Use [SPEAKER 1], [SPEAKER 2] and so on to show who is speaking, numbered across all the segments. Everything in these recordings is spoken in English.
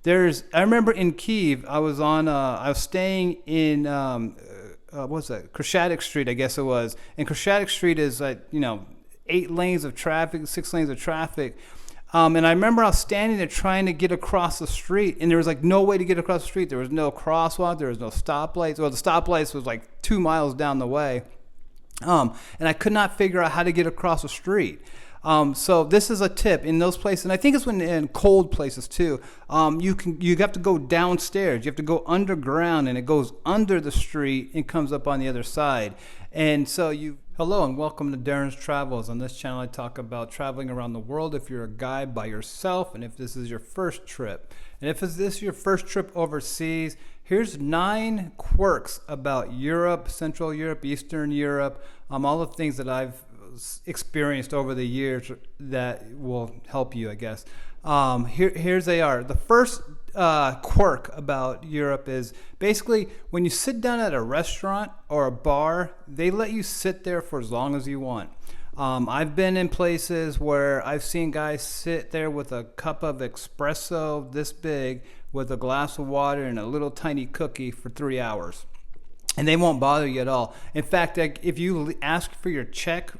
[SPEAKER 1] I remember in Kyiv, I was staying in, what was that? Krashatik Street, I guess it was. And Krashatik Street is like, 8 lanes of traffic, 6 lanes of traffic. And I remember I was standing there trying to get across the street, and there was like no way to get across the street. There was no crosswalk, there was no stoplights. Well, the stoplights was like 2 miles down the way. And I could not figure out how to get across the street. So this is a tip in those places, and I think it's in cold places too. You have to go downstairs. You have to go underground, and it goes under the street and comes up on the other side. And so hello and welcome to Darren's Travels. On this channel, I talk about traveling around the world if you're a guy by yourself, and if this is your first trip. And if this is your first trip overseas, here's 9 quirks about Europe, Central Europe, Eastern Europe, all the things that I've experienced over the years that will help you, I guess. Here's they are. The first quirk about Europe is basically when you sit down at a restaurant or a bar, they let you sit there for as long as you want. I've been in places where I've seen guys sit there with a cup of espresso this big with a glass of water and a little tiny cookie for 3 hours. And they won't bother you at all. In fact, if you ask for your check,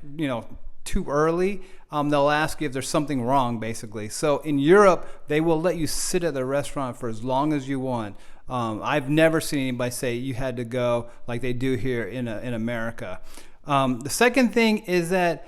[SPEAKER 1] too early, they'll ask you if there's something wrong, basically. So in Europe, they will let you sit at the restaurant for as long as you want. I've never seen anybody say you had to go like they do here in America. The second thing is that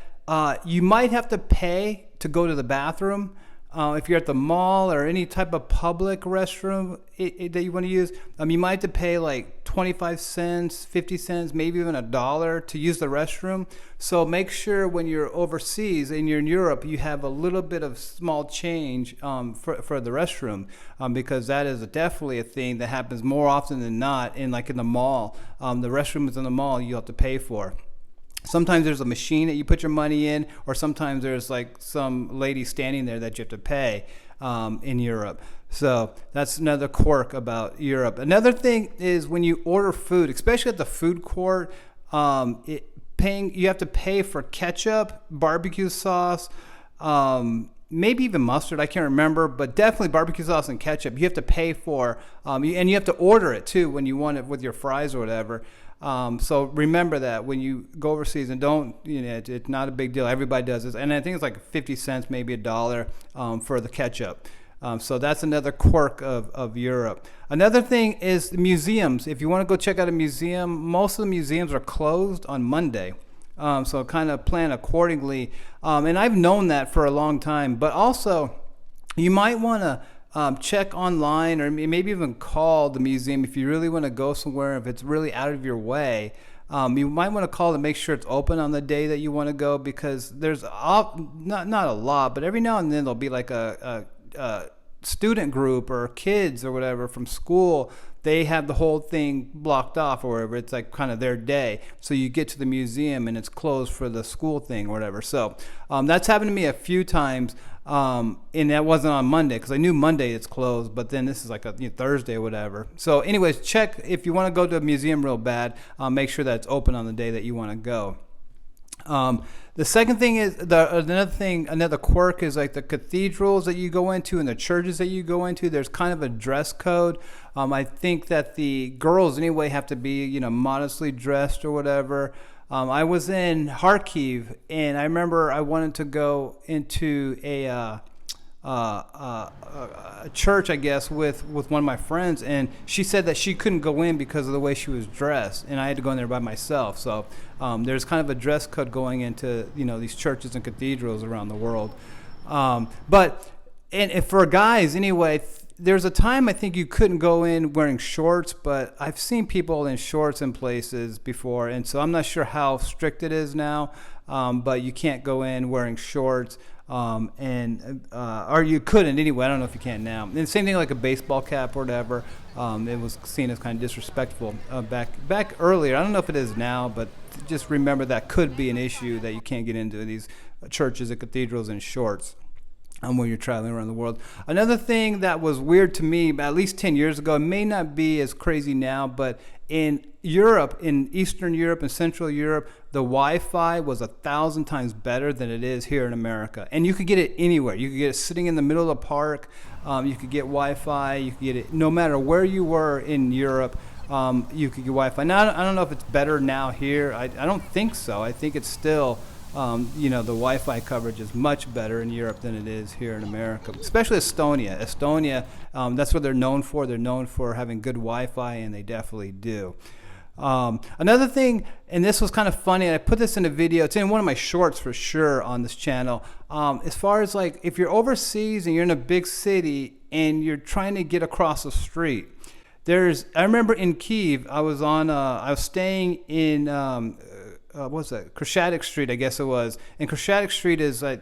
[SPEAKER 1] you might have to pay to go to the bathroom. If you're at the mall or any type of public restroom that you want to use, you might have to pay like 25 cents, 50 cents, maybe even $1 to use the restroom. So make sure when you're overseas and you're in Europe, you have a little bit of small change for the restroom, because that is definitely a thing that happens more often than not in the mall. The restrooms in the mall you have to pay for. Sometimes there's a machine that you put your money in, or sometimes there's like some lady standing there that you have to pay in Europe. So that's another quirk about Europe. Another thing is when you order food, especially at the food court, you have to pay for ketchup, barbecue sauce, maybe even mustard. I can't remember, but definitely barbecue sauce and ketchup. You have to pay for, and you have to order it too when you want it with your fries or whatever. So remember that when you go overseas, and it's not a big deal. Everybody does this. And I think it's like 50 cents, maybe $1 for the ketchup. So that's another quirk of Europe. Another thing is the museums. If you want to go check out a museum, most of the museums are closed on Monday. So kind of plan accordingly. And I've known that for a long time. But also, you might want to check online or maybe even call the museum if you really want to go somewhere. If it's really out of your way, you might want to call to make sure it's open on the day that you want to go, because there's not a lot, but every now and then there'll be like a student group or kids or whatever from school. They have the whole thing blocked off or whatever. It's like kind of their day. So you get to the museum and it's closed for the school thing or whatever. So that's happened to me a few times. And that wasn't on Monday, because I knew Monday it's closed, but then this is like a Thursday or whatever. So anyways, check if you want to go to a museum real bad, make sure that it's open on the day that you want to go. The second thing is another quirk is like the cathedrals that you go into and the churches that you go into. There's kind of a dress code. I think that the girls anyway have to be modestly dressed or whatever. I was in Kharkiv, and I remember I wanted to go into a church, I guess, with one of my friends, and she said that she couldn't go in because of the way she was dressed, and I had to go in there by myself. So there's kind of a dress code going into these churches and cathedrals around the world. But for guys anyway, there's a time I think you couldn't go in wearing shorts, but I've seen people in shorts in places before, and so I'm not sure how strict it is now, but you can't go in wearing shorts, or you couldn't anyway. I don't know if you can now. And same thing like a baseball cap or whatever. It was seen as kind of disrespectful back earlier. I don't know if it is now, but just remember that could be an issue, that you can't get into these churches and cathedrals in shorts when you're traveling around the world. Another thing that was weird to me at least 10 years ago, it may not be as crazy now, but in Europe, in Eastern Europe and Central Europe, the Wi-Fi was 1,000 times better than it is here in America. And you could get it anywhere. You could get it sitting in the middle of the park. You could get Wi-Fi. You could get it no matter where you were in Europe. You could get Wi-Fi. Now I don't know if it's better now here. I don't think so. I think it's still the Wi-Fi coverage is much better in Europe than it is here in America, especially Estonia. Estonia, that's what they're known for. They're known for having good Wi-Fi, and they definitely do. Another thing, and this was kind of funny, and I put this in a video, it's in one of my shorts for sure on this channel. As far as like if you're overseas and you're in a big city and you're trying to get across the street, I remember in Kiev, I was staying in, what was that? Crescent Street, I guess it was. And Crescent Street is like,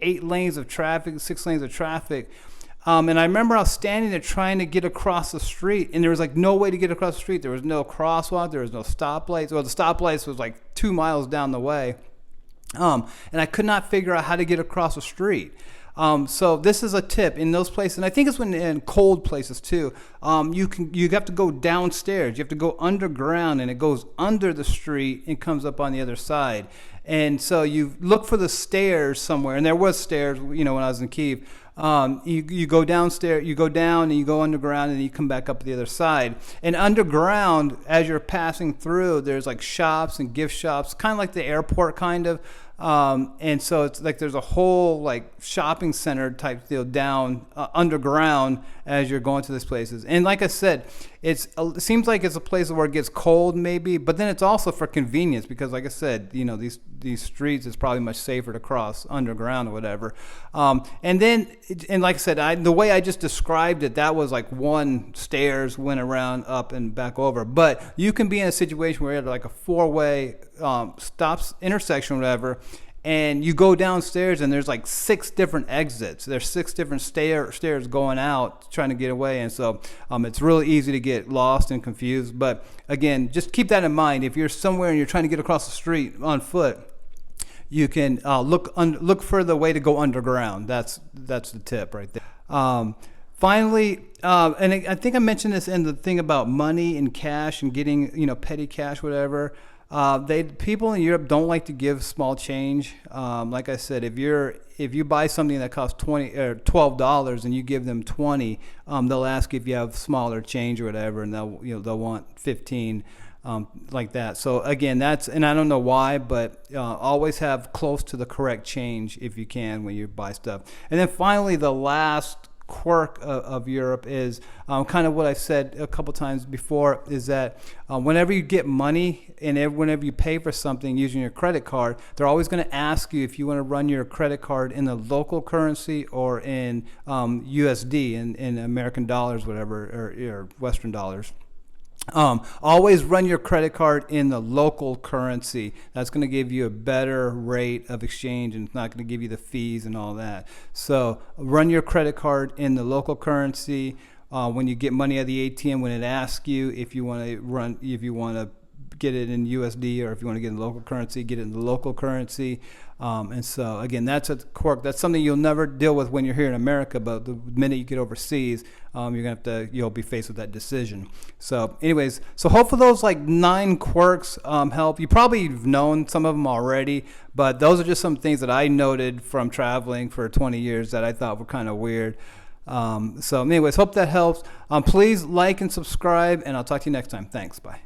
[SPEAKER 1] 8 lanes of traffic, 6 lanes of traffic. And I remember I was standing there trying to get across the street, and there was like no way to get across the street. There was no crosswalk. There was no stoplights. Well, the stoplights was like 2 miles down the way. And I could not figure out how to get across the street. So this is a tip in those places, and I think it's in cold places too. You have to go downstairs. You have to go underground, and it goes under the street and comes up on the other side. And so you look for the stairs somewhere, and there was stairs, when I was in Kiev. You go downstairs, you go down, and you go underground, and you come back up the other side. And underground, as you're passing through, there's like shops and gift shops, kind of like the airport, kind of. And so it's like there's a whole like shopping center type deal down underground as you're going to these places. And like I said, it seems like it's a place where it gets cold maybe, but then it's also for convenience because like I said, these streets is probably much safer to cross underground or whatever. And like I said, the way I just described it, that was like one stairs went around up and back over. But you can be in a situation where you have like a 4-way stops intersection or whatever, and you go downstairs and there's like 6 different exits. There's 6 different stairs going out trying to get away, and so it's really easy to get lost and confused. But again, just keep that in mind. If you're somewhere and you're trying to get across the street on foot, you can look for the way to go underground. That's the tip right there. Finally, and I think I mentioned this in the thing about money and cash and getting petty cash, whatever. People in Europe don't like to give small change. Like I said, if you buy something that costs $20 or $12 and you give them 20, they'll ask if you have smaller change or whatever, and they'll want 15. Like that. So again, and I don't know why, but always have close to the correct change if you can when you buy stuff. And then finally, the last quirk of Europe is kind of what I've said a couple times before, is that whenever you get money and whenever you pay for something using your credit card, they're always going to ask you if you want to run your credit card in the local currency or in USD, in American dollars, whatever, or Western dollars. Always run your credit card in the local currency. That's going to give you a better rate of exchange, and it's not going to give you the fees and all that. So run your credit card in the local currency. When you get money at the ATM, when it asks you if you want to get it in USD or if you want to get it in local currency, get it in the local currency. And so again, that's a quirk. That's something you'll never deal with when you're here in America, but the minute you get overseas, you'll be faced with that decision. So anyways, so hopefully those like 9 quirks help. You probably have known some of them already, but those are just some things that I noted from traveling for 20 years that I thought were kind of weird. So anyways, hope that helps. Please like and subscribe, and I'll talk to you next time. Thanks. Bye.